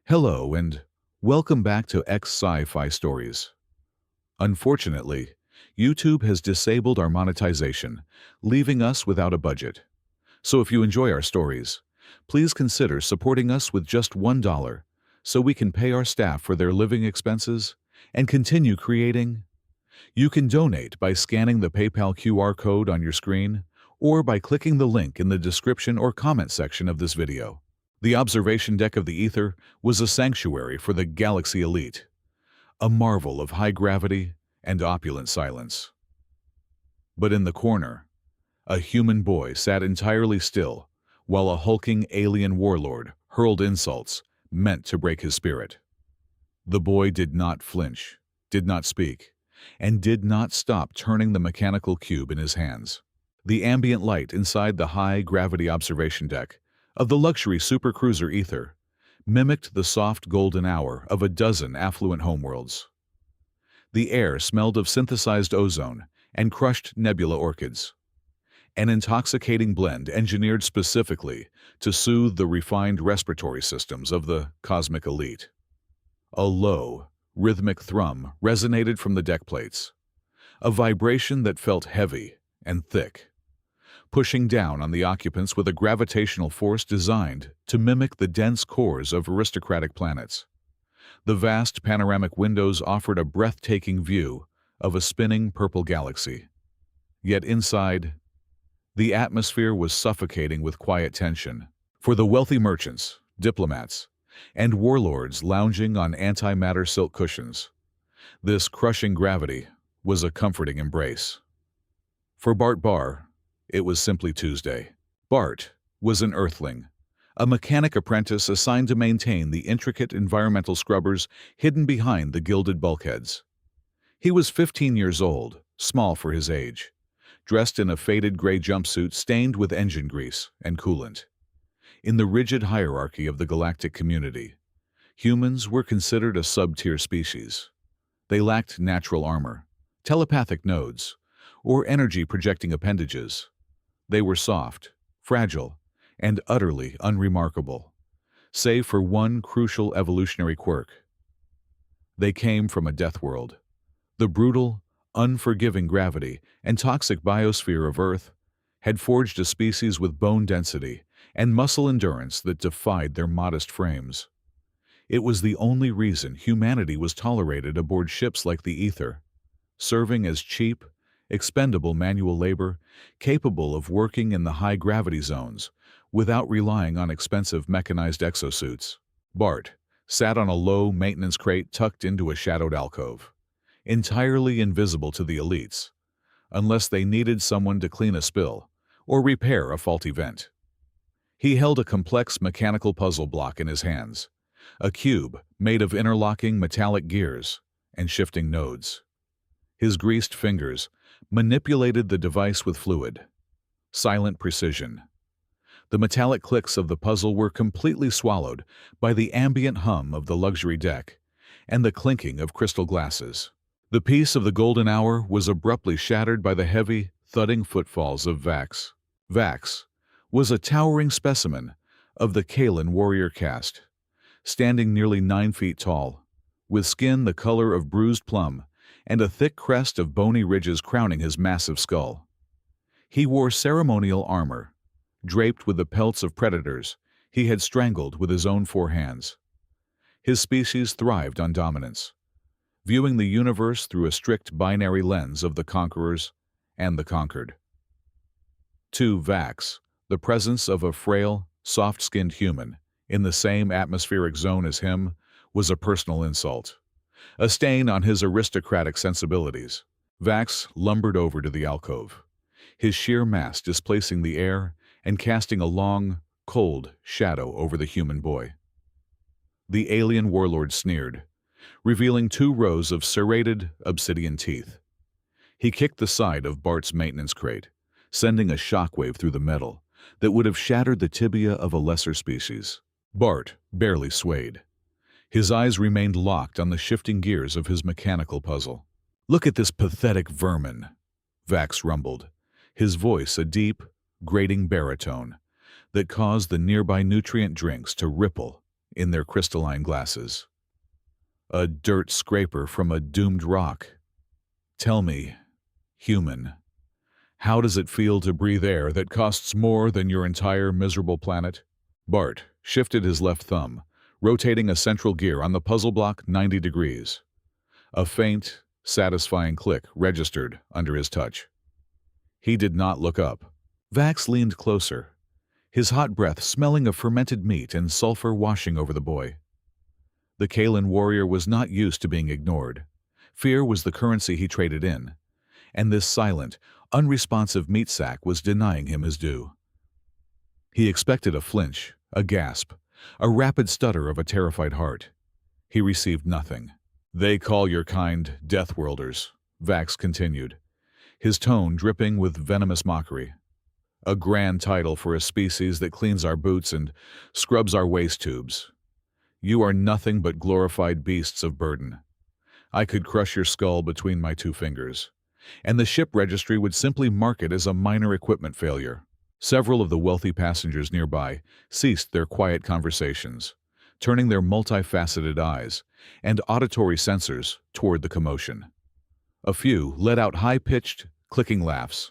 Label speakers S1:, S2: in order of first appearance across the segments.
S1: Hello and welcome back to Sci-fi Stories. Unfortunately, YouTube has disabled our monetization, leaving us without a budget. So if you enjoy our stories, please consider supporting us with just $1 so we can pay our staff for their living expenses and continue creating. You can donate by scanning the PayPal QR code on your screen or by clicking the link in the description or comment section of this video. The observation deck of the Ether was a sanctuary for the Galaxy elite, a marvel of high gravity and opulent silence. But in the corner, a human boy sat entirely still while a hulking alien warlord hurled insults meant to break his spirit. The boy did not flinch, did not speak, and did not stop turning the mechanical cube in his hands. The ambient light inside the high-gravity observation deck of the luxury supercruiser Ether mimicked the soft golden hour of a dozen affluent homeworlds. The air smelled of synthesized ozone and crushed nebula orchids, an intoxicating blend engineered specifically to soothe the refined respiratory systems of the cosmic elite. A low, rhythmic thrum resonated from the deck plates, a vibration that felt heavy and thick, pushing down on the occupants with a gravitational force designed to mimic the dense cores of aristocratic planets. The vast panoramic windows offered a breathtaking view of a spinning purple galaxy. Yet inside, the atmosphere was suffocating with quiet tension. For the wealthy merchants, diplomats, and warlords lounging on antimatter silk cushions, this crushing gravity was a comforting embrace. For Bart Barr, it was simply Tuesday. Bart was an Earthling, a mechanic apprentice assigned to maintain the intricate environmental scrubbers hidden behind the gilded bulkheads. He was 15 years old, small for his age, dressed in a faded gray jumpsuit stained with engine grease and coolant. In the rigid hierarchy of the galactic community, humans were considered a sub-tier species. They lacked natural armor, telepathic nodes, or energy-projecting appendages. They were soft, fragile, and utterly unremarkable, save for one crucial evolutionary quirk. They came from a death world. The brutal, unforgiving gravity and toxic biosphere of Earth had forged a species with bone density and muscle endurance that defied their modest frames. It was the only reason humanity was tolerated aboard ships like the Ether, serving as cheap, expendable manual labor capable of working in the high-gravity zones without relying on expensive mechanized exosuits. Bart sat on a low maintenance crate tucked into a shadowed alcove, entirely invisible to the elites, unless they needed someone to clean a spill or repair a faulty vent. He held a complex mechanical puzzle block in his hands, a cube made of interlocking metallic gears and shifting nodes. His greased fingers manipulated the device with fluid, silent precision. The metallic clicks of the puzzle were completely swallowed by the ambient hum of the luxury deck and the clinking of crystal glasses. The peace of the golden hour was abruptly shattered by the heavy, thudding footfalls of Vax. Vax was a towering specimen of the Kalan warrior caste, standing nearly 9 feet tall, with skin the color of bruised plum and a thick crest of bony ridges crowning his massive skull. He wore ceremonial armor, draped with the pelts of predators he had strangled with his own 4 hands. His species thrived on dominance, viewing the universe through a strict binary lens of the conquerors and the conquered. To Vax, the presence of a frail, soft-skinned human in the same atmospheric zone as him was a personal insult, a stain on his aristocratic sensibilities. Vax lumbered over to the alcove, his sheer mass displacing the air and casting a long, cold shadow over the human boy. The alien warlord sneered, revealing 2 rows of serrated obsidian teeth. He kicked the side of Bart's maintenance crate, sending a shockwave through the metal that would have shattered the tibia of a lesser species. Bart barely swayed. His eyes remained locked on the shifting gears of his mechanical puzzle. "Look at this pathetic vermin," Vax rumbled, his voice a deep, grating baritone that caused the nearby nutrient drinks to ripple in their crystalline glasses. A dirt scraper from a doomed rock. Tell me, human, how does it feel to breathe air that costs more than your entire miserable planet? Bart shifted his left thumb, rotating a central gear on the puzzle block 90 degrees. A faint, satisfying click registered under his touch. He did not look up. Vax leaned closer, his hot breath smelling of fermented meat and sulfur washing over the boy. The Kalen warrior was not used to being ignored. Fear was the currency he traded in, and this silent, unresponsive meat sack was denying him his due. He expected a flinch, a gasp, a rapid stutter of a terrified heart. He received nothing. "They call your kind Deathworlders," Vax continued, his tone dripping with venomous mockery. "A grand title for a species that cleans our boots and scrubs our waste tubes. You are nothing but glorified beasts of burden. I could crush your skull between my two fingers, and the ship registry would simply mark it as a minor equipment failure." Several of the wealthy passengers nearby ceased their quiet conversations, turning their multifaceted eyes and auditory sensors toward the commotion. A few let out high-pitched, clicking laughs,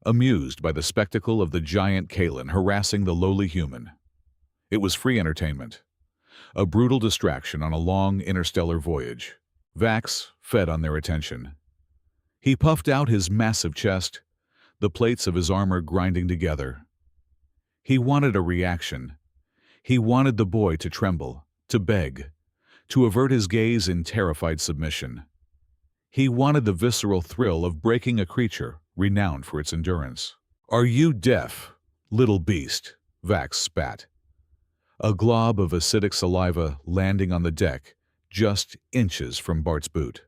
S1: amused by the spectacle of the giant Kalen harassing the lowly human. It was free entertainment, a brutal distraction on a long interstellar voyage. Vax fed on their attention. He puffed out his massive chest, the plates of his armor grinding together. He wanted a reaction. He wanted the boy to tremble, to beg, to avert his gaze in terrified submission. He wanted the visceral thrill of breaking a creature renowned for its endurance. "Are you deaf, little beast?" Vax spat, a glob of acidic saliva landing on the deck just inches from Bart's boot.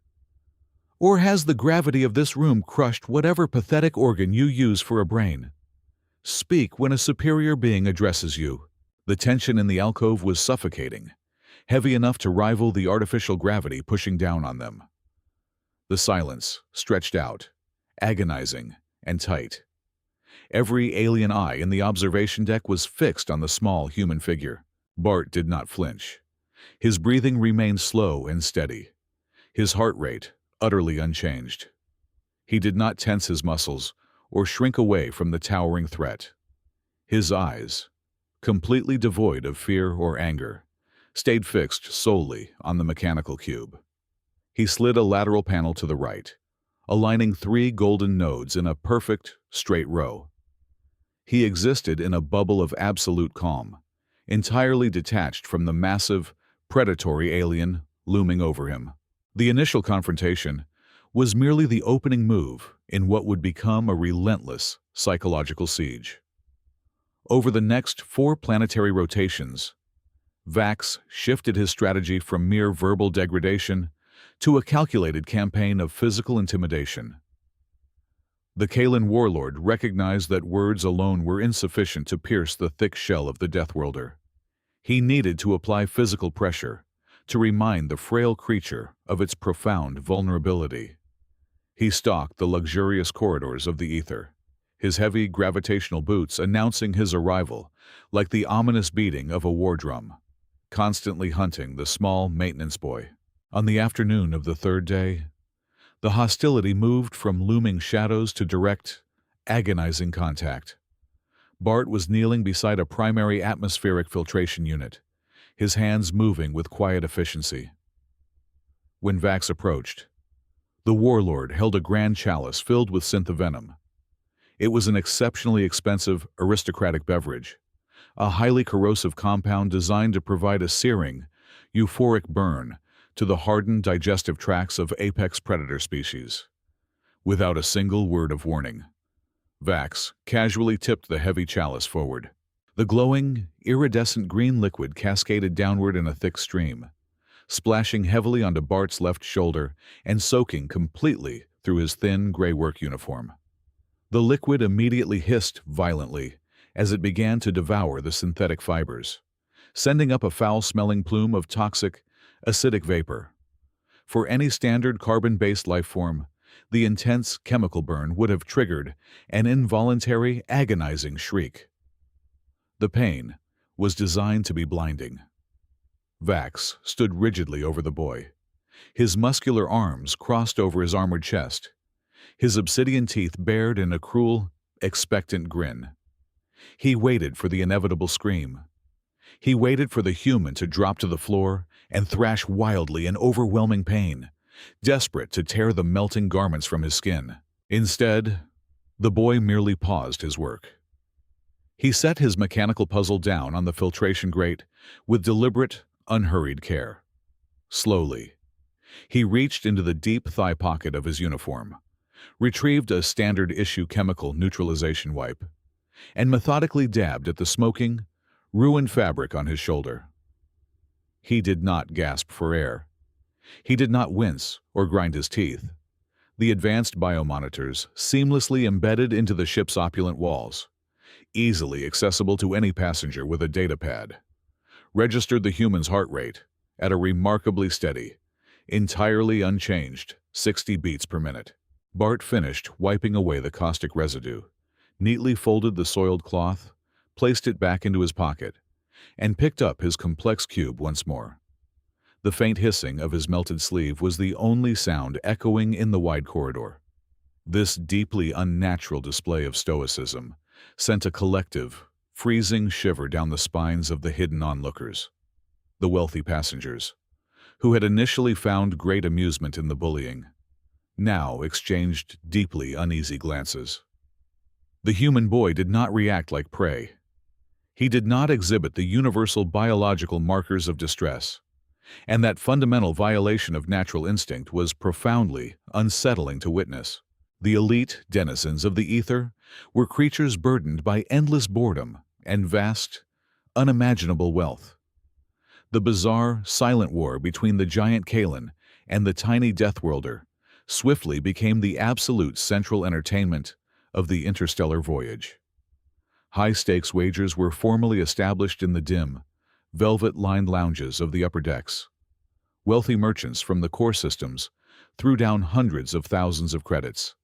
S1: "Or has the gravity of this room crushed whatever pathetic organ you use for a brain? Speak when a superior being addresses you." The tension in the alcove was suffocating, heavy enough to rival the artificial gravity pushing down on them. The silence stretched out, agonizing and tight. Every alien eye in the observation deck was fixed on the small human figure. Bart did not flinch. His breathing remained slow and steady, his heart rate utterly unchanged. He did not tense his muscles or shrink away from the towering threat. His eyes, completely devoid of fear or anger, stayed fixed solely on the mechanical cube. He slid a lateral panel to the right, aligning 3 golden nodes in a perfect, straight row. He existed in a bubble of absolute calm, entirely detached from the massive, predatory alien looming over him. The initial confrontation was merely the opening move in what would become a relentless psychological siege. Over the next 4 planetary rotations, Vax shifted his strategy from mere verbal degradation to a calculated campaign of physical intimidation. The Kalen warlord recognized that words alone were insufficient to pierce the thick shell of the Deathworlder. He needed to apply physical pressure to remind the frail creature of its profound vulnerability. He stalked the luxurious corridors of the ether, his heavy gravitational boots announcing his arrival like the ominous beating of a war drum, constantly hunting the small maintenance boy. On the afternoon of the 3rd day, the hostility moved from looming shadows to direct, agonizing contact. Bart was kneeling beside a primary atmospheric filtration unit, his hands moving with quiet efficiency. When Vax approached, the warlord held a grand chalice filled with synthovenom. It was an exceptionally expensive, aristocratic beverage, a highly corrosive compound designed to provide a searing, euphoric burn to the hardened digestive tracts of apex predator species. Without a single word of warning, Vax casually tipped the heavy chalice forward. The glowing, iridescent green liquid cascaded downward in a thick stream, splashing heavily onto Bart's left shoulder and soaking completely through his thin gray work uniform. The liquid immediately hissed violently as it began to devour the synthetic fibers, sending up a foul-smelling plume of toxic, acidic vapor. For any standard carbon-based life form, the intense chemical burn would have triggered an involuntary, agonizing shriek. The pain was designed to be blinding. Vax stood rigidly over the boy, his muscular arms crossed over his armored chest, his obsidian teeth bared in a cruel, expectant grin. He waited for the inevitable scream. He waited for the human to drop to the floor and thrash wildly in overwhelming pain, desperate to tear the melting garments from his skin. Instead, the boy merely paused his work. He set his mechanical puzzle down on the filtration grate with deliberate, unhurried care. Slowly, he reached into the deep thigh pocket of his uniform, retrieved a standard-issue chemical neutralization wipe, and methodically dabbed at the smoking, ruined fabric on his shoulder. He did not gasp for air. He did not wince or grind his teeth. The advanced biomonitors seamlessly embedded into the ship's opulent walls, easily accessible to any passenger with a data pad, registered the human's heart rate at a remarkably steady, entirely unchanged 60 beats per minute. Bart finished wiping away the caustic residue, neatly folded the soiled cloth, placed it back into his pocket, and picked up his complex cube once more. The faint hissing of his melted sleeve was the only sound echoing in the wide corridor. This deeply unnatural display of stoicism sent a collective, freezing shiver down the spines of the hidden onlookers. The wealthy passengers, who had initially found great amusement in the bullying, now exchanged deeply uneasy glances. The human boy did not react like prey. He did not exhibit the universal biological markers of distress, and that fundamental violation of natural instinct was profoundly unsettling to witness. The elite denizens of the ether were creatures burdened by endless boredom and vast, unimaginable wealth. The bizarre, silent war between the giant Kalen and the tiny Deathworlder swiftly became the absolute central entertainment of the interstellar voyage. High-stakes wagers were formally established in the dim, velvet-lined lounges of the upper decks. Wealthy merchants from the core systems threw down hundreds of thousands of credits,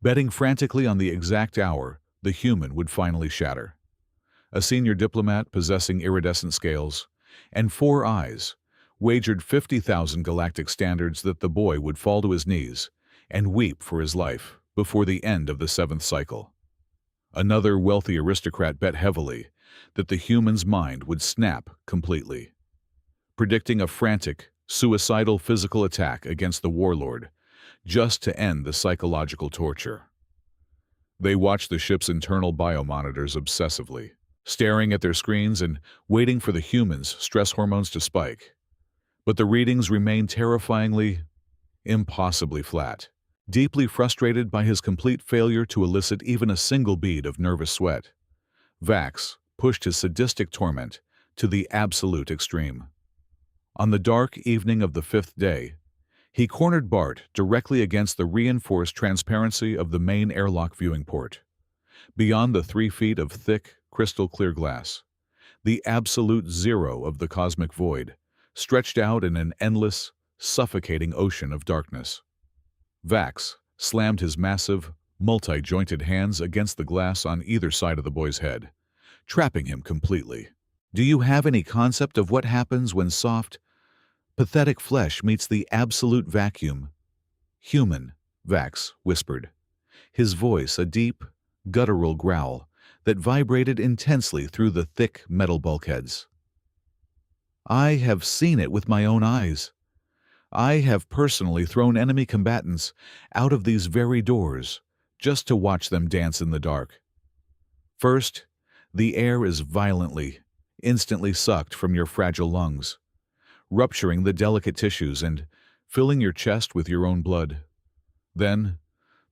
S1: betting frantically on the exact hour the human would finally shatter. A senior diplomat possessing iridescent scales and 4 eyes wagered 50,000 galactic standards that the boy would fall to his knees and weep for his life before the end of the 7th cycle. Another wealthy aristocrat bet heavily that the human's mind would snap completely, predicting a frantic, suicidal physical attack against the warlord just to end the psychological torture. They watched the ship's internal biomonitors obsessively, staring at their screens and waiting for the human's stress hormones to spike. But the readings remained terrifyingly, impossibly flat. Deeply frustrated by his complete failure to elicit even a single bead of nervous sweat, Vax pushed his sadistic torment to the absolute extreme. On the dark evening of the 5th day, he cornered Bart directly against the reinforced transparency of the main airlock viewing port. Beyond the 3 feet of thick, crystal-clear glass, the absolute zero of the cosmic void stretched out in an endless, suffocating ocean of darkness. Vax slammed his massive, multi-jointed hands against the glass on either side of the boy's head, trapping him completely. Do you have any concept of what happens when soft, pathetic flesh meets the absolute vacuum? Human, Vax whispered, his voice a deep, guttural growl that vibrated intensely through the thick metal bulkheads. I have seen it with my own eyes. I have personally thrown enemy combatants out of these very doors just to watch them dance in the dark. First, the air is violently, instantly sucked from your fragile lungs, rupturing the delicate tissues and filling your chest with your own blood. Then,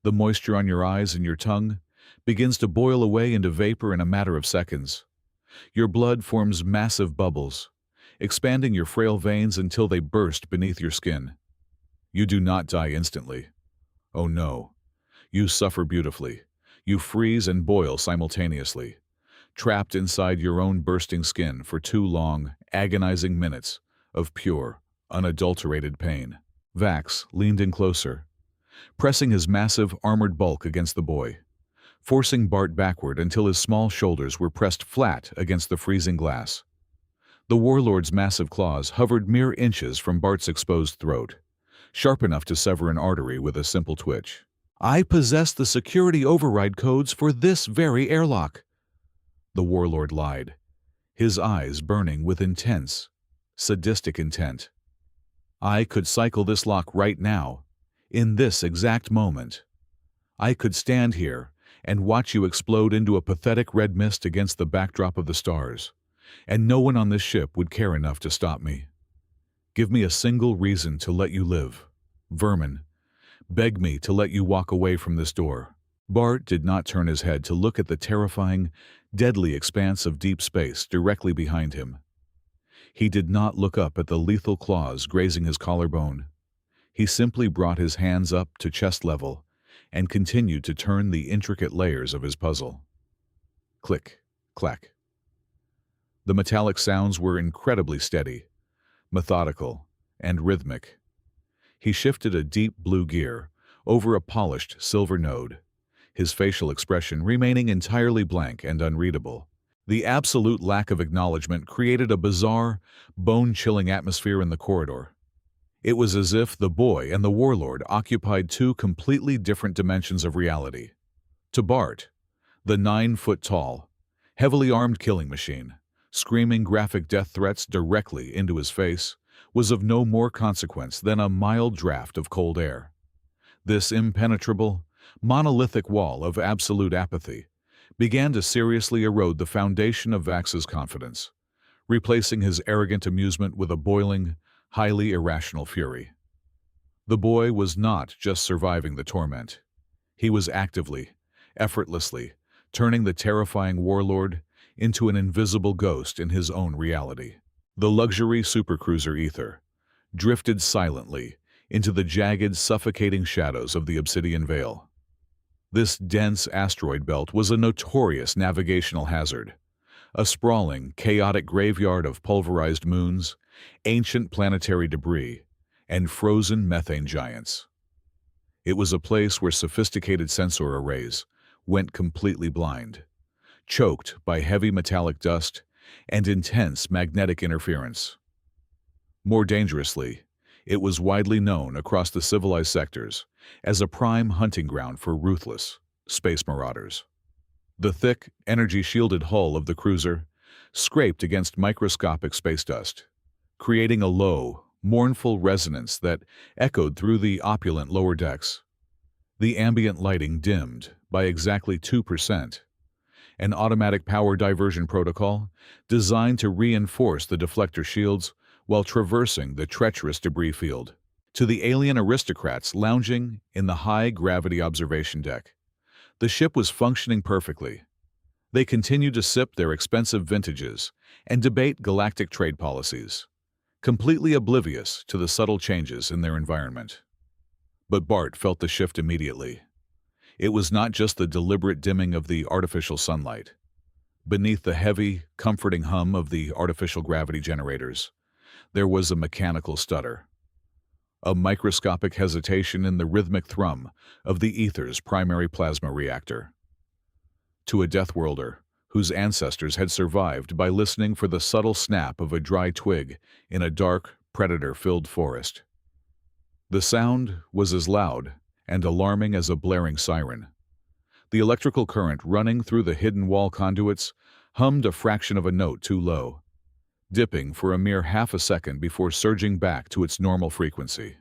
S1: the moisture on your eyes and your tongue begins to boil away into vapor in a matter of seconds. Your blood forms massive bubbles, expanding your frail veins until they burst beneath your skin. You do not die instantly. Oh no. You suffer beautifully. You freeze and boil simultaneously, trapped inside your own bursting skin for 2 long, agonizing minutes of pure, unadulterated pain. Vax leaned in closer, pressing his massive, armored bulk against the boy, forcing Bart backward until his small shoulders were pressed flat against the freezing glass. The warlord's massive claws hovered mere inches from Bart's exposed throat, sharp enough to sever an artery with a simple twitch. "I possess the security override codes for this very airlock," the warlord lied, his eyes burning with intense, sadistic intent. "I could cycle this lock right now, in this exact moment. I could stand here and watch you explode into a pathetic red mist against the backdrop of the stars, and no one on this ship would care enough to stop me. Give me a single reason to let you live. Vermin, beg me to let you walk away from this door." Bart did not turn his head to look at the terrifying, deadly expanse of deep space directly behind him. He did not look up at the lethal claws grazing his collarbone. He simply brought his hands up to chest level and continued to turn the intricate layers of his puzzle. Click, clack. The metallic sounds were incredibly steady, methodical, and rhythmic. He shifted a deep blue gear over a polished silver node, his facial expression remaining entirely blank and unreadable. The absolute lack of acknowledgement created a bizarre, bone-chilling atmosphere in the corridor. It was as if the boy and the warlord occupied two completely different dimensions of reality. To Bart, the 9-foot-tall, heavily armed killing machine, screaming graphic death threats directly into his face, was of no more consequence than a mild draft of cold air. This impenetrable, monolithic wall of absolute apathy began to seriously erode the foundation of Vax's confidence, replacing his arrogant amusement with a boiling, highly irrational fury. The boy was not just surviving the torment. He was actively, effortlessly, turning the terrifying warlord into an invisible ghost in his own reality. The luxury supercruiser Ether drifted silently into the jagged, suffocating shadows of the Obsidian Veil. This dense asteroid belt was a notorious navigational hazard, a sprawling, chaotic graveyard of pulverized moons, ancient planetary debris, and frozen methane giants. It was a place where sophisticated sensor arrays went completely blind, choked by heavy metallic dust and intense magnetic interference. More dangerously, it was widely known across the civilized sectors as a prime hunting ground for ruthless space marauders. The thick, energy-shielded hull of the cruiser scraped against microscopic space dust, creating a low, mournful resonance that echoed through the opulent lower decks. The ambient lighting dimmed by exactly 2%, an automatic power diversion protocol designed to reinforce the deflector shields while traversing the treacherous debris field. To the alien aristocrats lounging in the high-gravity observation deck, the ship was functioning perfectly. They continued to sip their expensive vintages and debate galactic trade policies, completely oblivious to the subtle changes in their environment. But Bart felt the shift immediately. It was not just the deliberate dimming of the artificial sunlight. Beneath the heavy, comforting hum of the artificial gravity generators, there was a mechanical stutter, a microscopic hesitation in the rhythmic thrum of the ether's primary plasma reactor. To a Deathworlder, whose ancestors had survived by listening for the subtle snap of a dry twig in a dark, predator-filled forest, the sound was as loud and alarming as a blaring siren. The electrical current running through the hidden wall conduits hummed a fraction of a note too low, dipping for a mere half a second before surging back to its normal frequency.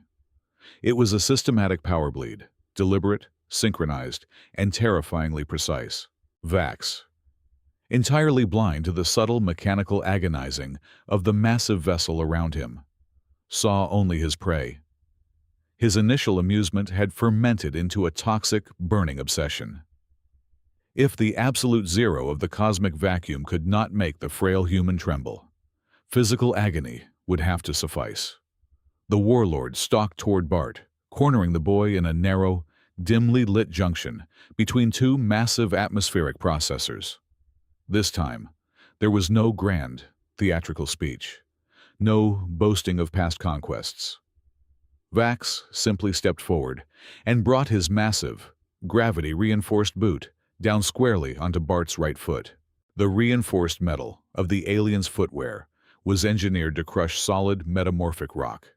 S1: It was a systematic power bleed, deliberate, synchronized, and terrifyingly precise. Vax, entirely blind to the subtle mechanical agonizing of the massive vessel around him, saw only his prey. His initial amusement had fermented into a toxic, burning obsession. If the absolute zero of the cosmic vacuum could not make the frail human tremble, physical agony would have to suffice. The warlord stalked toward Bart, cornering the boy in a narrow, dimly lit junction between two massive atmospheric processors. This time, there was no grand, theatrical speech, no boasting of past conquests. Vax simply stepped forward and brought his massive, gravity-reinforced boot down squarely onto Bart's right foot. The reinforced metal of the alien's footwear was engineered to crush solid metamorphic rock.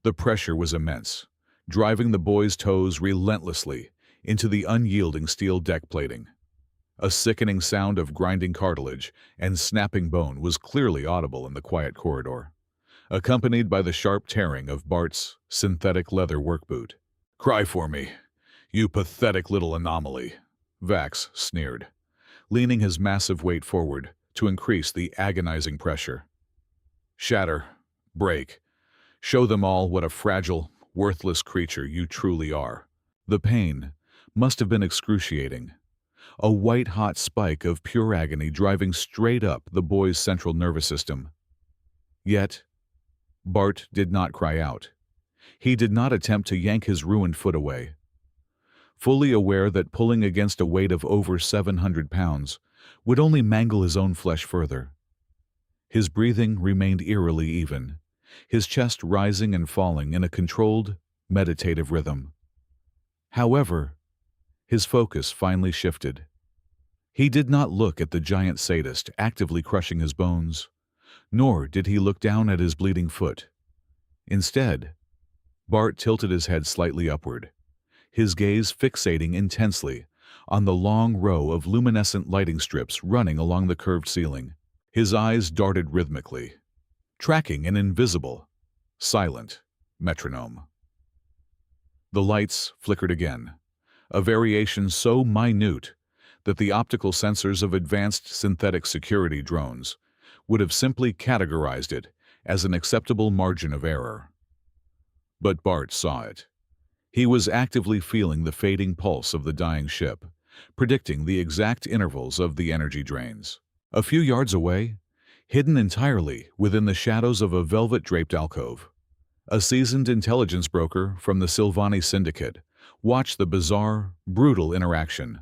S1: The pressure was immense, driving the boy's toes relentlessly into the unyielding steel deck plating. A sickening sound of grinding cartilage and snapping bone was clearly audible in the quiet corridor, accompanied by the sharp tearing of Bart's synthetic leather work boot. "Cry for me, you pathetic little anomaly," Vax sneered, leaning his massive weight forward to increase the agonizing pressure. "Shatter, break, show them all what a fragile, worthless creature you truly are." The pain must have been excruciating, a white-hot spike of pure agony driving straight up the boy's central nervous system. Yet, Bart did not cry out. He did not attempt to yank his ruined foot away. Fully aware that pulling against a weight of over 700 pounds would only mangle his own flesh further, his breathing remained eerily even, his chest rising and falling in a controlled, meditative rhythm. However, his focus finally shifted. He did not look at the giant sadist actively crushing his bones, nor did he look down at his bleeding foot. Instead, Bart tilted his head slightly upward, his gaze fixating intensely on the long row of luminescent lighting strips running along the curved ceiling. His eyes darted rhythmically, tracking an invisible, silent metronome. The lights flickered again, a variation so minute that the optical sensors of advanced synthetic security drones would have simply categorized it as an acceptable margin of error. But Bart saw it. He was actively feeling the fading pulse of the dying ship, predicting the exact intervals of the energy drains. A few yards away, hidden entirely within the shadows of a velvet-draped alcove, a seasoned intelligence broker from the Silvani Syndicate watched the bizarre, brutal interaction.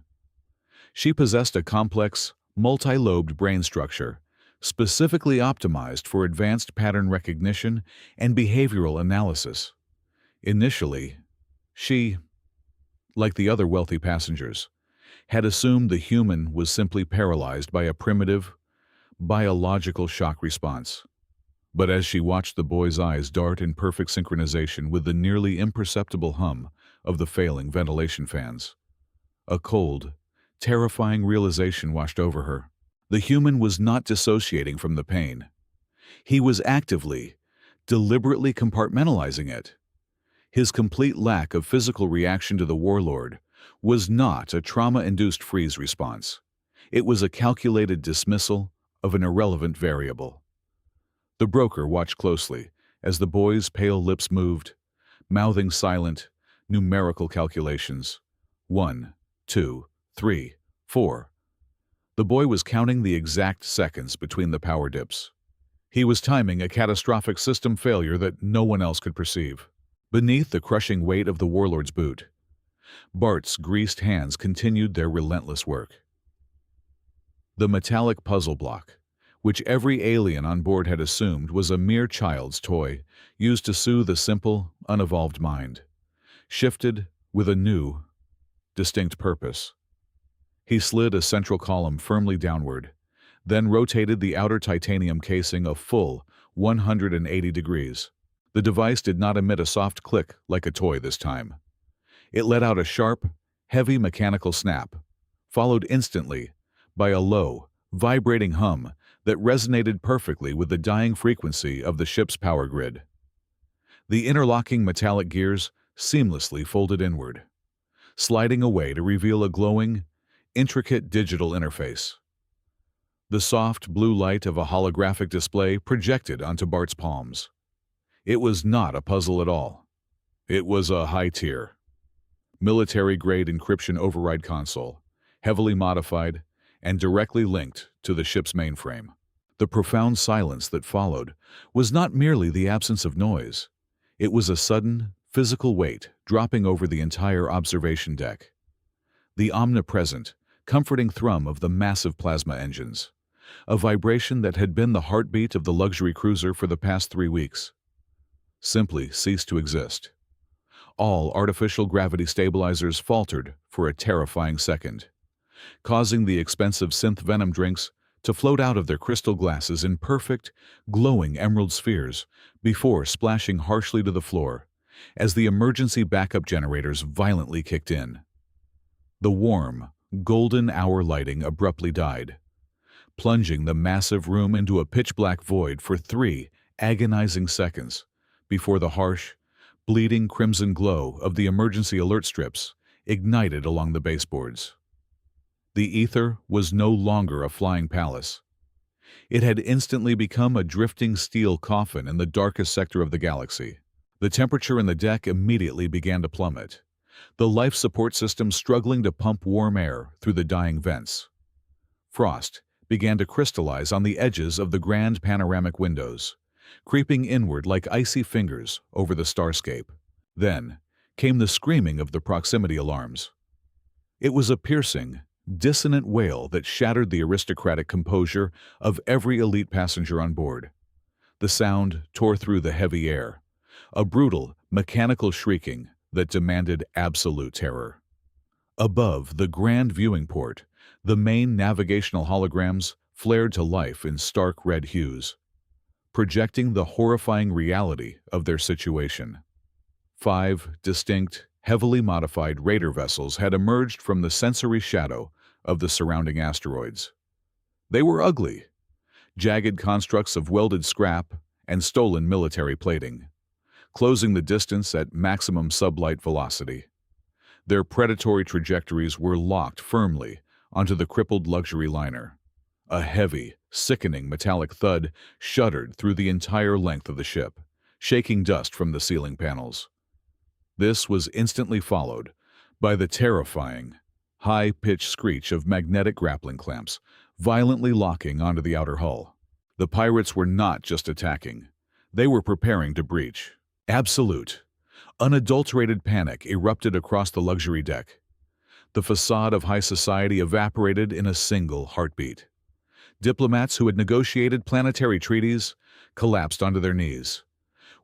S1: She possessed a complex, multi-lobed brain structure, specifically optimized for advanced pattern recognition and behavioral analysis. Initially, she, like the other wealthy passengers, had assumed the human was simply paralyzed by a primitive, biological shock response. But as she watched the boy's eyes dart in perfect synchronization with the nearly imperceptible hum of the failing ventilation fans, a cold, terrifying realization washed over her. The human was not dissociating from the pain. He was actively, deliberately compartmentalizing it. His complete lack of physical reaction to the warlord was not a trauma-induced freeze response. It was a calculated dismissal of an irrelevant variable. The broker watched closely as the boy's pale lips moved, mouthing silent, numerical calculations. 1, 2, 3, 4. The boy was counting the exact seconds between the power dips. He was timing a catastrophic system failure that no one else could perceive. Beneath the crushing weight of the warlord's boot, Bart's greased hands continued their relentless work. The metallic puzzle block, which every alien on board had assumed was a mere child's toy used to soothe a simple, unevolved mind, shifted with a new, distinct purpose. He slid a central column firmly downward, then rotated the outer titanium casing a full 180 degrees. The device did not emit a soft click like a toy this time. It let out a sharp, heavy mechanical snap, followed instantly by a low, vibrating hum that resonated perfectly with the dying frequency of the ship's power grid. The interlocking metallic gears seamlessly folded inward, sliding away to reveal a glowing, intricate digital interface. The soft blue light of a holographic display projected onto Bart's palms. It was not a puzzle at all. It was a high-tier, military-grade encryption override console, heavily modified and directly linked to the ship's mainframe. The profound silence that followed was not merely the absence of noise. It was a sudden, physical weight dropping over the entire observation deck. The omnipresent, comforting thrum of the massive plasma engines, a vibration that had been the heartbeat of the luxury cruiser for the past 3 weeks, simply ceased to exist. All artificial gravity stabilizers faltered for a terrifying second, causing the expensive synth venom drinks to float out of their crystal glasses in perfect, glowing emerald spheres before splashing harshly to the floor as the emergency backup generators violently kicked in. The warm, golden hour lighting abruptly died, plunging the massive room into a pitch-black void for 3 agonizing seconds before the harsh, bleeding crimson glow of the emergency alert strips ignited along the baseboards. The ether was no longer a flying palace. It had instantly become a drifting steel coffin in the darkest sector of the galaxy. The temperature in the deck immediately began to plummet, the life support system struggling to pump warm air through the dying vents. Frost began to crystallize on the edges of the grand panoramic windows, creeping inward like icy fingers over the starscape. Then came the screaming of the proximity alarms. It was a piercing, dissonant wail that shattered the aristocratic composure of every elite passenger on board. The sound tore through the heavy air, a brutal, mechanical shrieking that demanded absolute terror. Above the grand viewing port, the main navigational holograms flared to life in stark red hues, projecting the horrifying reality of their situation. 5 distinct, heavily modified raider vessels had emerged from the sensory shadow of the surrounding asteroids. They were ugly, jagged constructs of welded scrap and stolen military plating, closing the distance at maximum sublight velocity. Their predatory trajectories were locked firmly onto the crippled luxury liner. A heavy, sickening metallic thud shuddered through the entire length of the ship, shaking dust from the ceiling panels. This was instantly followed by the terrifying, high-pitched screech of magnetic grappling clamps violently locking onto the outer hull. The pirates were not just attacking. They were preparing to breach. Absolute, unadulterated panic erupted across the luxury deck. The facade of high society evaporated in a single heartbeat. Diplomats who had negotiated planetary treaties collapsed onto their knees,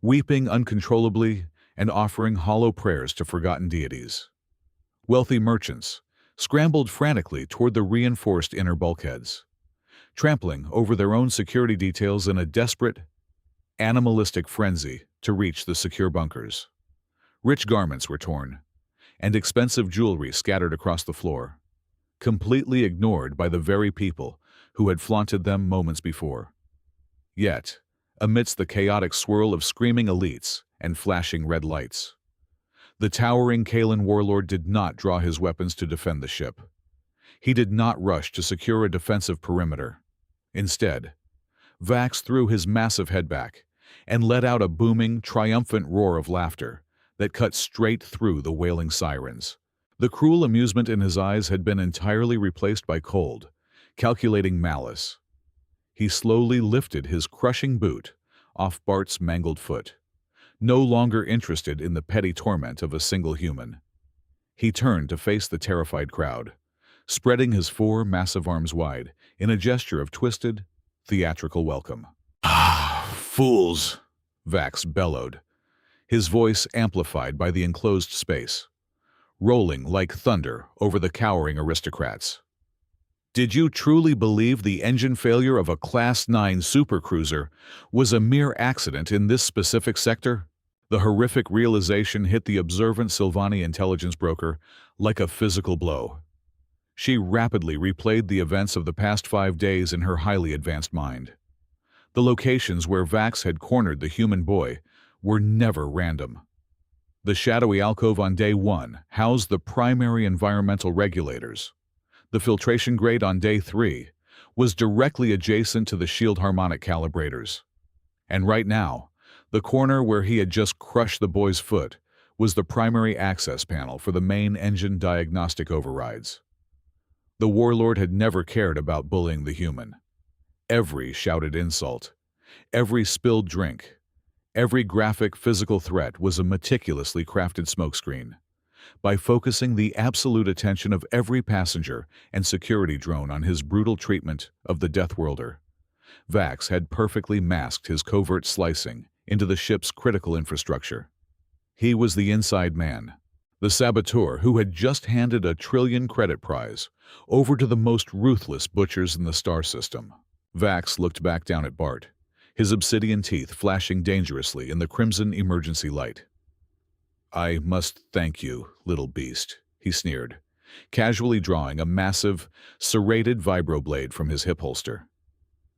S1: weeping uncontrollably and offering hollow prayers to forgotten deities. Wealthy merchants scrambled frantically toward the reinforced inner bulkheads, trampling over their own security details in a desperate, animalistic frenzy to reach the secure bunkers. Rich garments were torn, and expensive jewelry scattered across the floor, completely ignored by the very people who had flaunted them moments before. Yet, amidst the chaotic swirl of screaming elites and flashing red lights, the towering Kalan warlord did not draw his weapons to defend the ship. He did not rush to secure a defensive perimeter. Instead, Vax threw his massive head back and let out a booming, triumphant roar of laughter that cut straight through the wailing sirens. The cruel amusement in his eyes had been entirely replaced by cold, calculating malice. He slowly lifted his crushing boot off Bart's mangled foot, no longer interested in the petty torment of a single human. He turned to face the terrified crowd, spreading his 4 massive arms wide in a gesture of twisted, theatrical welcome. "Ah, fools!" Vax bellowed, his voice amplified by the enclosed space, rolling like thunder over the cowering aristocrats. "Did you truly believe the engine failure of a Class 9 supercruiser was a mere accident in this specific sector?" The horrific realization hit the observant Silvani intelligence broker like a physical blow. She rapidly replayed the events of the past 5 days in her highly advanced mind. The locations where Vax had cornered the human boy were never random. The shadowy alcove on day 1 housed the primary environmental regulators. The filtration grate on day 3 was directly adjacent to the shield harmonic calibrators. And right now, the corner where he had just crushed the boy's foot was the primary access panel for the main engine diagnostic overrides. The warlord had never cared about bullying the human. Every shouted insult, every spilled drink, every graphic physical threat was a meticulously crafted smokescreen. By focusing the absolute attention of every passenger and security drone on his brutal treatment of the Deathworlder, Vax had perfectly masked his covert slicing into the ship's critical infrastructure. He was the inside man, The saboteur, who had just handed a trillion credit prize over to the most ruthless butchers in the star system. Vax looked back down at Bart, his obsidian teeth flashing dangerously in the crimson emergency light. "I must thank you, little beast," he sneered, casually drawing a massive, serrated vibroblade from his hip holster.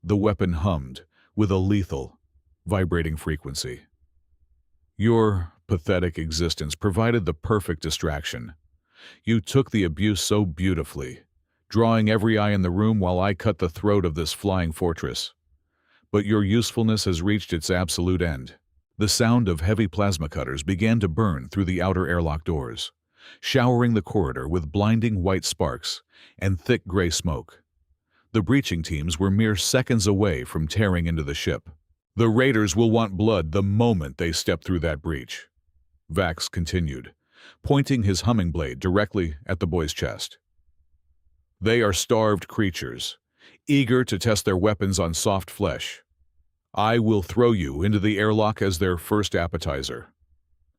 S1: The weapon hummed with a lethal, vibrating frequency. "Your pathetic existence provided the perfect distraction. You took the abuse so beautifully, drawing every eye in the room while I cut the throat of this flying fortress. But your usefulness has reached its absolute end." The sound of heavy plasma cutters began to burn through the outer airlock doors, showering the corridor with blinding white sparks and thick gray smoke. The breaching teams were mere seconds away from tearing into the ship. "The raiders will want blood the moment they step through that breach," Vax continued, pointing his humming blade directly at the boy's chest. "They are starved creatures, eager to test their weapons on soft flesh. I will throw you into the airlock as their first appetizer.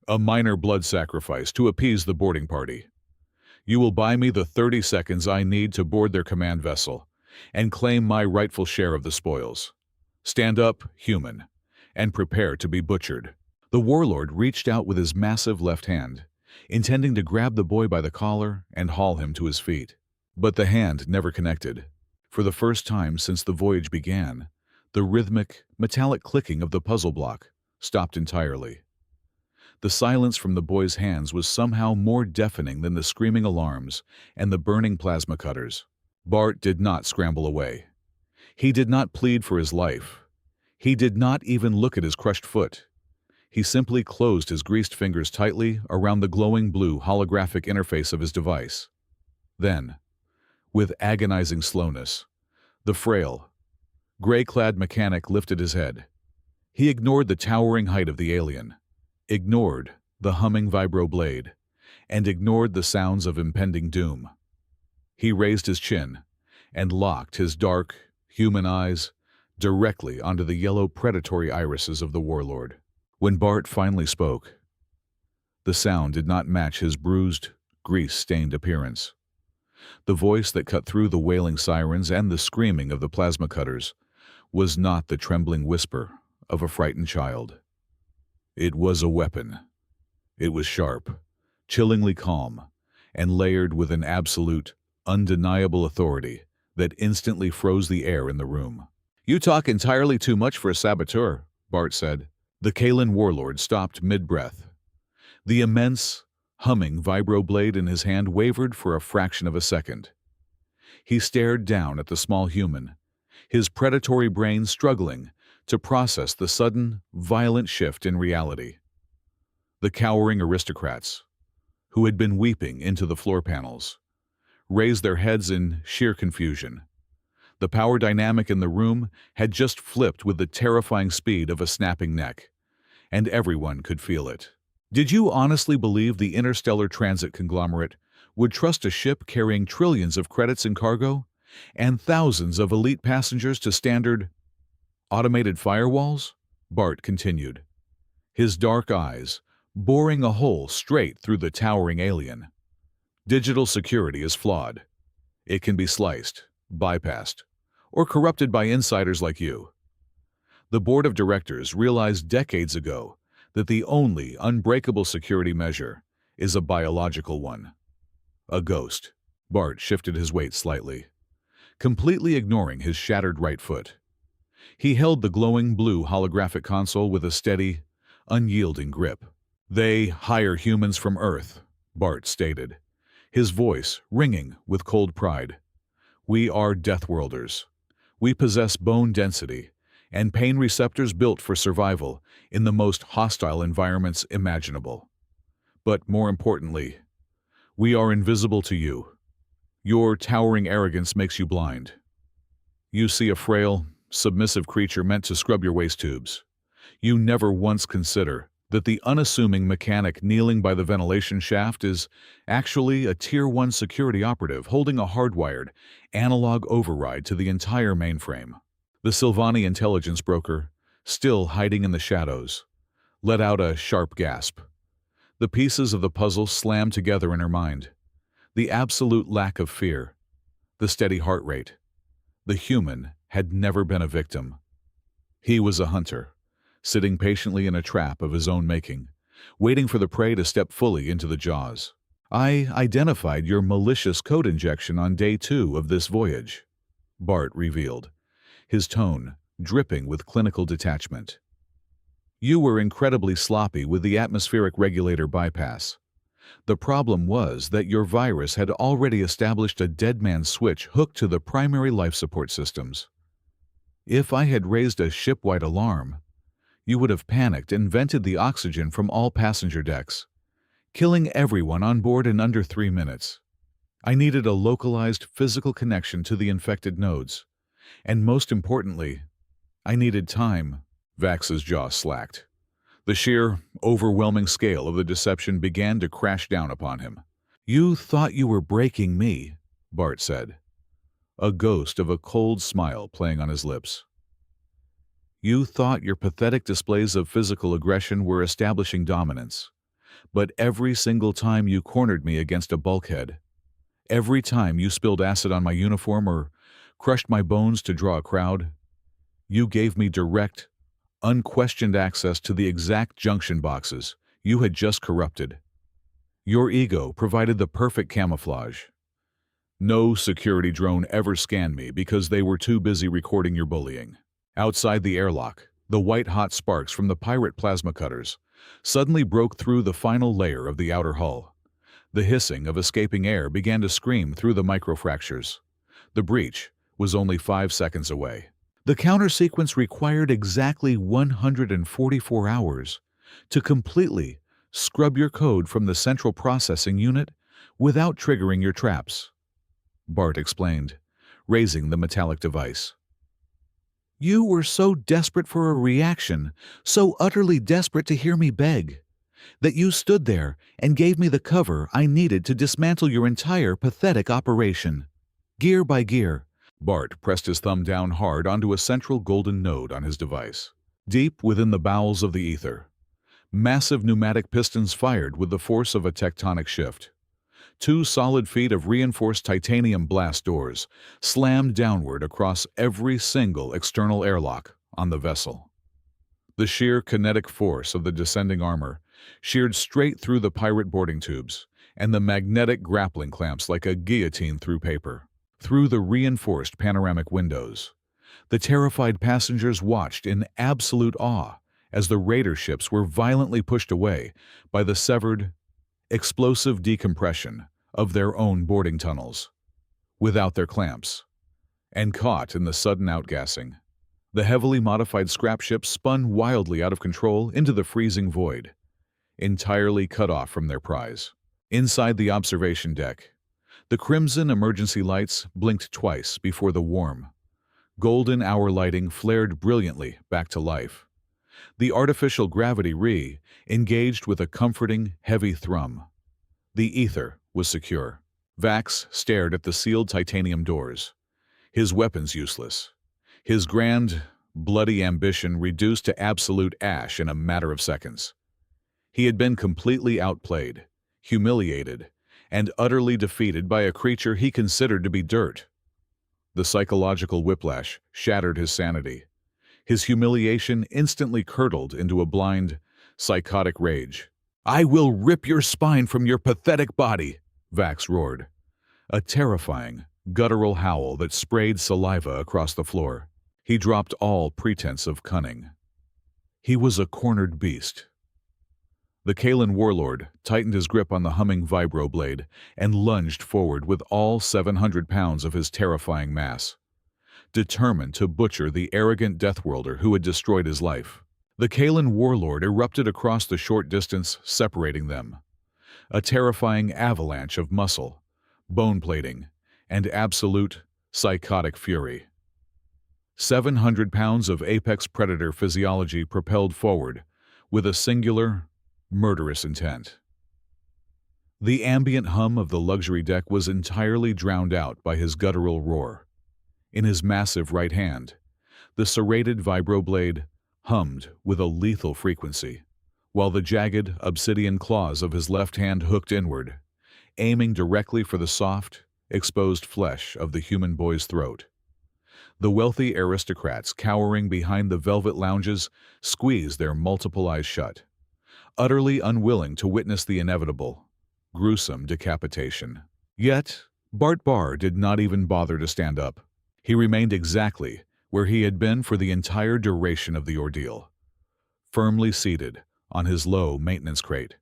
S1: A minor blood sacrifice to appease the boarding party. You will buy me the 30 seconds I need to board their command vessel and claim my rightful share of the spoils. Stand up, human, and prepare to be butchered." The warlord reached out with his massive left hand, intending to grab the boy by the collar and haul him to his feet. But the hand never connected. For the first time since the voyage began, the rhythmic, metallic clicking of the puzzle block stopped entirely. The silence from the boy's hands was somehow more deafening than the screaming alarms and the burning plasma cutters. Bart did not scramble away. He did not plead for his life. He did not even look at his crushed foot. He simply closed his greased fingers tightly around the glowing blue holographic interface of his device. Then, with agonizing slowness, the frail, gray-clad mechanic lifted his head. He ignored the towering height of the alien, ignored the humming vibroblade, and ignored the sounds of impending doom. He raised his chin and locked his dark, human eyes directly onto the yellow predatory irises of the warlord. When Bart finally spoke, the sound did not match his bruised, grease-stained appearance. The voice that cut through the wailing sirens and the screaming of the plasma cutters was not the trembling whisper of a frightened child. It was a weapon. It was sharp, chillingly calm, and layered with an absolute, undeniable authority that instantly froze the air in the room. "You talk entirely too much for a saboteur," Bart said. The Kalan warlord stopped mid-breath. The immense, humming vibroblade in his hand wavered for a fraction of a second. He stared down at the small human, his predatory brain struggling to process the sudden, violent shift in reality. The cowering aristocrats, who had been weeping into the floor panels, raised their heads in sheer confusion. The power dynamic in the room had just flipped with the terrifying speed of a snapping neck, and everyone could feel it. Did you honestly believe the interstellar transit conglomerate would trust a ship carrying trillions of credits in cargo and thousands of elite passengers to standard, automated firewalls? Bart continued, his dark eyes boring a hole straight through the towering alien. Digital security is flawed. It can be sliced, bypassed, or corrupted by insiders like you. The board of directors realized decades ago that the only unbreakable security measure is a biological one. A ghost. Bart shifted his weight slightly, completely ignoring his shattered right foot. He held the glowing blue holographic console with a steady, unyielding grip. "They hire humans from Earth," Bart stated, his voice ringing with cold pride. "We are Deathworlders. We possess bone density and pain receptors built for survival in the most hostile environments imaginable. But more importantly, we are invisible to you. Your towering arrogance makes you blind. You see a frail, submissive creature meant to scrub your waist tubes. You never once consider that the unassuming mechanic kneeling by the ventilation shaft is actually a Tier 1 security operative holding a hardwired, analog override to the entire mainframe." The Sylvani intelligence broker, still hiding in the shadows, let out a sharp gasp. The pieces of the puzzle slammed together in her mind. The absolute lack of fear, the steady heart rate. The human had never been a victim. He was a hunter, sitting patiently in a trap of his own making, waiting for the prey to step fully into the jaws. I identified your malicious code injection on day 2 of this voyage, Bart revealed, his tone dripping with clinical detachment. You were incredibly sloppy with the atmospheric regulator bypass. The problem was that your virus had already established a dead man's switch hooked to the primary life support systems. If I had raised a ship-wide alarm, you would have panicked and vented the oxygen from all passenger decks, killing everyone on board in under 3 minutes. I needed a localized physical connection to the infected nodes, and most importantly, I needed time. Vax's jaw slacked. The sheer, overwhelming scale of the deception began to crash down upon him. You thought you were breaking me, Bart said, a ghost of a cold smile playing on his lips. You thought your pathetic displays of physical aggression were establishing dominance, but every single time you cornered me against a bulkhead, every time you spilled acid on my uniform or crushed my bones to draw a crowd, you gave me direct, unquestioned access to the exact junction boxes you had just corrupted. Your ego provided the perfect camouflage. No security drone ever scanned me because they were too busy recording your bullying. Outside the airlock, the white-hot sparks from the pirate plasma cutters suddenly broke through the final layer of the outer hull. The hissing of escaping air began to scream through the microfractures. The breach was only 5 seconds away. The counter-sequence required exactly 144 hours to completely scrub your code from the central processing unit without triggering your traps, Bart explained, raising the metallic device. You were so desperate for a reaction, so utterly desperate to hear me beg, that you stood there and gave me the cover I needed to dismantle your entire pathetic operation. Gear by gear, Bart pressed his thumb down hard onto a central golden node on his device. Deep within the bowels of the ether, massive pneumatic pistons fired with the force of a tectonic shift. 2 solid feet of reinforced titanium blast doors slammed downward across every single external airlock on the vessel. The sheer kinetic force of the descending armor sheared straight through the pirate boarding tubes and the magnetic grappling clamps like a guillotine through paper. Through the reinforced panoramic windows, the terrified passengers watched in absolute awe as the raider ships were violently pushed away by the severed, explosive decompression of their own boarding tunnels, without their clamps, and caught in the sudden outgassing. The heavily modified scrap ship spun wildly out of control into the freezing void, entirely cut off from their prize. Inside the observation deck, the crimson emergency lights blinked twice before the warm, golden hour lighting flared brilliantly back to life. The artificial gravity re-engaged with a comforting, heavy thrum. The ether was secure. Vax stared at the sealed titanium doors, his weapons useless, his grand, bloody ambition reduced to absolute ash in a matter of seconds. He had been completely outplayed, humiliated, and utterly defeated by a creature he considered to be dirt. The psychological whiplash shattered his sanity. His humiliation instantly curdled into a blind, psychotic rage. "I will rip your spine from your pathetic body," Vax roared, a terrifying, guttural howl that sprayed saliva across the floor. He dropped all pretense of cunning. He was a cornered beast. The Kalan warlord tightened his grip on the humming vibroblade and lunged forward with all 700 pounds of his terrifying mass, determined to butcher the arrogant Deathworlder who had destroyed his life. The Kalan warlord erupted across the short distance separating them, a terrifying avalanche of muscle, bone plating, and absolute, psychotic fury. 700 pounds of apex predator physiology propelled forward with a singular, murderous intent. The ambient hum of the luxury deck was entirely drowned out by his guttural roar. In his massive right hand, the serrated vibroblade hummed with a lethal frequency, while the jagged, obsidian claws of his left hand hooked inward, aiming directly for the soft, exposed flesh of the human boy's throat. The wealthy aristocrats cowering behind the velvet lounges squeezed their multiple eyes shut, utterly unwilling to witness the inevitable, gruesome decapitation. Yet, Bart Barr did not even bother to stand up. He remained exactly where he had been for the entire duration of the ordeal, firmly seated on his low-maintenance crate.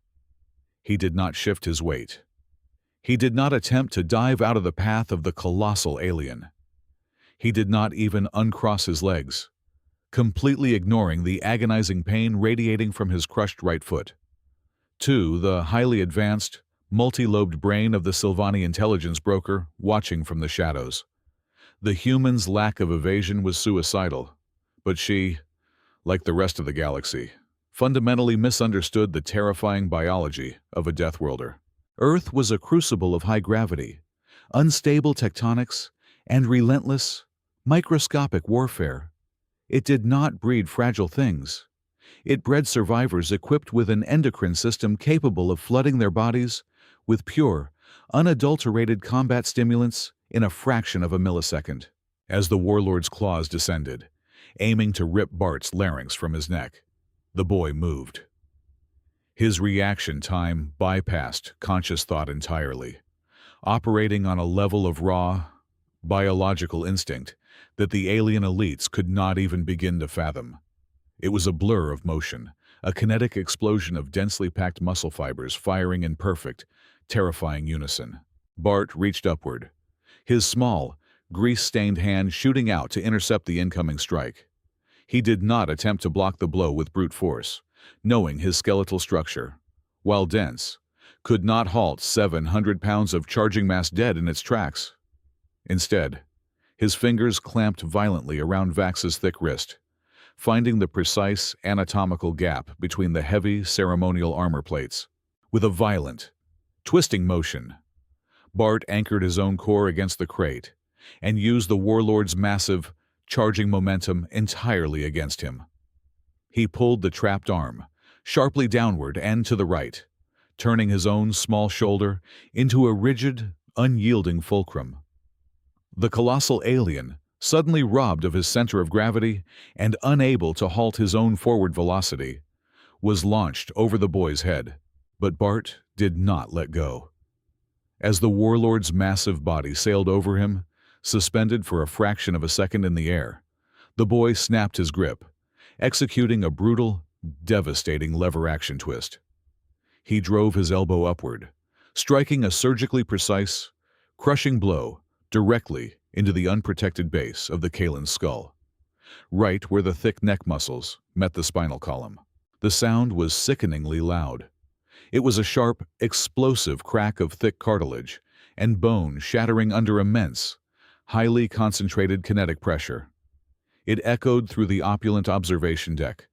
S1: He did not shift his weight. He did not attempt to dive out of the path of the colossal alien. He did not even uncross his legs, completely ignoring the agonizing pain radiating from his crushed right foot. The highly advanced, multi-lobed brain of the Sylvani intelligence broker watching from the shadows. The human's lack of evasion was suicidal, but she, like the rest of the galaxy, fundamentally misunderstood the terrifying biology of a Deathworlder. Earth was a crucible of high gravity, unstable tectonics, and relentless, microscopic warfare. It did not breed fragile things. It bred survivors equipped with an endocrine system capable of flooding their bodies with pure, unadulterated combat stimulants in a fraction of a millisecond. As the warlord's claws descended, aiming to rip Bart's larynx from his neck, the boy moved. His reaction time bypassed conscious thought entirely, operating on a level of raw, biological instinct that the alien elites could not even begin to fathom. It was a blur of motion, a kinetic explosion of densely packed muscle fibers firing in perfect, terrifying unison. Bart reached upward, his small, grease-stained hand shooting out to intercept the incoming strike. He did not attempt to block the blow with brute force, knowing his skeletal structure, while dense, could not halt 700 pounds of charging mass dead in its tracks. Instead, his fingers clamped violently around Vax's thick wrist, finding the precise anatomical gap between the heavy ceremonial armor plates. With a violent, twisting motion, Bart anchored his own core against the crate and used the warlord's massive, charging momentum entirely against him. He pulled the trapped arm, sharply downward and to the right, turning his own small shoulder into a rigid, unyielding fulcrum. The colossal alien, suddenly robbed of his center of gravity and unable to halt his own forward velocity, was launched over the boy's head. But Bart did not let go. As the warlord's massive body sailed over him, suspended for a fraction of a second in the air, the boy snapped his grip, executing a brutal, devastating lever action twist. He drove his elbow upward, striking a surgically precise, crushing blow directly into the unprotected base of the Kalen's skull, right where the thick neck muscles met the spinal column. The sound was sickeningly loud. It was a sharp, explosive crack of thick cartilage and bone shattering under immense, highly concentrated kinetic pressure. It echoed through the opulent observation deck,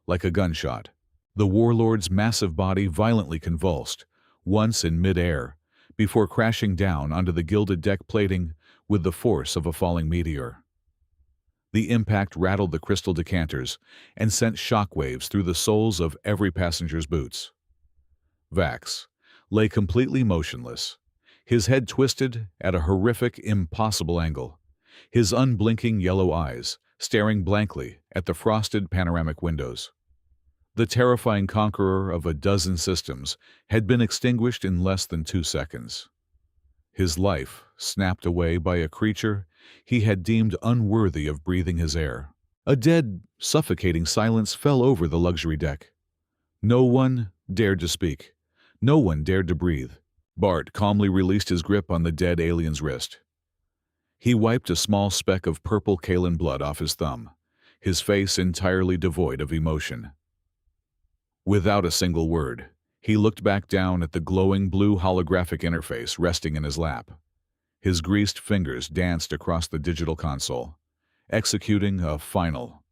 S1: like a gunshot. The warlord's massive body violently convulsed, once in mid-air, before crashing down onto the gilded deck plating with the force of a falling meteor. The impact rattled the crystal decanters and sent shockwaves through the soles of every passenger's boots. Vax lay completely motionless, his head twisted at a horrific, impossible angle, his unblinking yellow eyes staring blankly at the frosted panoramic windows. The terrifying conqueror of a dozen systems had been extinguished in less than 2 seconds. His life snapped away by a creature he had deemed unworthy of breathing his air. A dead, suffocating silence fell over the luxury deck. No one dared to speak. No one dared to breathe. Bart calmly released his grip on the dead alien's wrist. He wiped a small speck of purple Kalen blood off his thumb, his face entirely devoid of emotion. Without a single word, he looked back down at the glowing blue holographic interface resting in his lap. His greased fingers danced across the digital console, executing a final,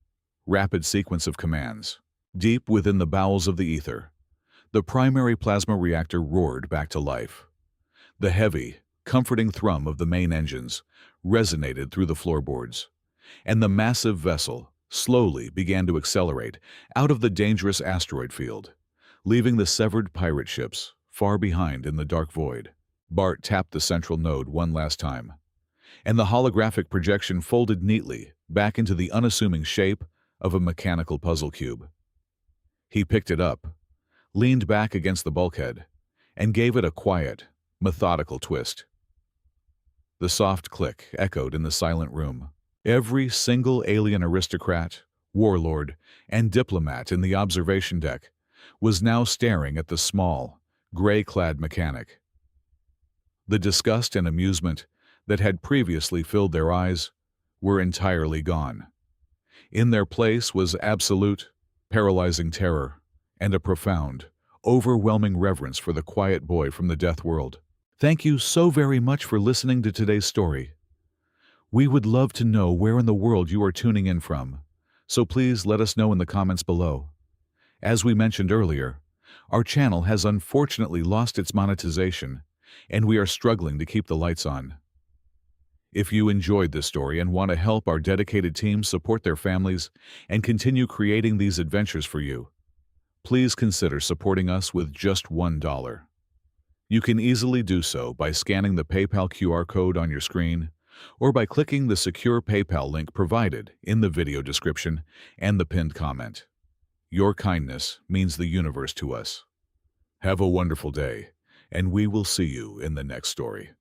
S1: rapid sequence of commands. Deep within the bowels of the ether, the primary plasma reactor roared back to life. The heavy, comforting thrum of the main engines resonated through the floorboards, and the massive vessel slowly began to accelerate out of the dangerous asteroid field, leaving the severed pirate ships far behind in the dark void. Bart tapped the central node one last time, and the holographic projection folded neatly back into the unassuming shape of a mechanical puzzle cube. He picked it up, leaned back against the bulkhead, and gave it a quiet, methodical twist. The soft click echoed in the silent room. Every single alien aristocrat, warlord, and diplomat in the observation deck was now staring at the small, gray-clad mechanic. The disgust and amusement that had previously filled their eyes were entirely gone. In their place was absolute, paralyzing terror and a profound, overwhelming reverence for the quiet boy from the Death World. Thank you so very much for listening to today's story. We would love to know where in the world you are tuning in from, so please let us know in the comments below. As we mentioned earlier, our channel has unfortunately lost its monetization, and we are struggling to keep the lights on. If you enjoyed this story and want to help our dedicated team support their families and continue creating these adventures for you, please consider supporting us with just $1. You can easily do so by scanning the PayPal QR code on your screen or by clicking the secure PayPal link provided in the video description and the pinned comment. Your kindness means the universe to us. Have a wonderful day, and we will see you in the next story.